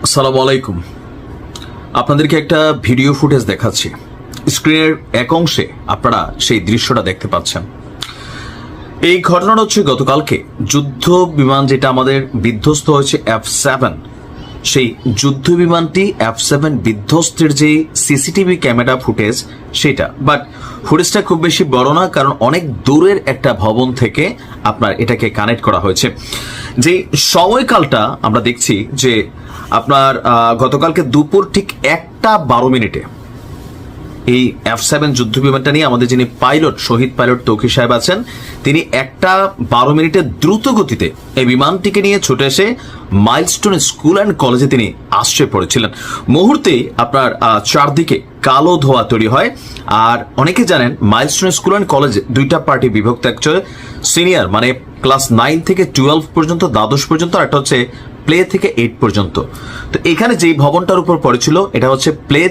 আসসালামু আলাইকুম। আপনাদেরকে একটা ভিডিও ফুটেজ দেখাচ্ছি। স্ক্রিনের এক অংশে আপনারা সেই দৃশ্যটা দেখতে পাচ্ছেন। এই ঘটনাটা হচ্ছে গতকালকে যুদ্ধ বিমান যেটা আমাদের বিধ্বস্ত হয়েছে F7, সেই যুদ্ধ বিমানটি F7 বিধ্বস্তের যে সিসিটিভি ক্যামেরা ফুটেজ সেটা। বাট ফুটেজটা খুব বেশি বড় না, কারণ অনেক দূরের একটা ভবন থেকে আপনার এটাকে কানেক্ট করা হয়েছে। যে সময়কালটা আমরা দেখছি যে আপনার গতকালকে দুপুর ঠিক 1:12 এই F7 যুদ্ধ বিমানটা নিয়ে আমাদের যিনি পাইলট, শহীদ পাইলট তৌকি সাহেব আছেন, তিনি 1:12 দ্রুত গতিতে এই বিমানটিকে নিয়ে ছুটে এসে মাইলস্টোন স্কুল অ্যান্ড কলেজে তিনি আশ্রয় পড়েছিলেন। মুহূর্তেই আপনার চারদিকে কালো ধোঁয়া তৈরি হয়। আর অনেকে জানেন মাইলস্টোন স্কুল অ্যান্ড কলেজ দুইটা পার্টি বিভক্ত, একটা সিনিয়র মানে ক্লাস 9 থেকে 12 পর্যন্ত, দ্বাদশ পর্যন্ত, আর একটা হচ্ছে প্লে থেকে 8 পর্যন্ত। তো এখানে যেই ভবনটার উপর পড়েছিল এটা হচ্ছে প্লে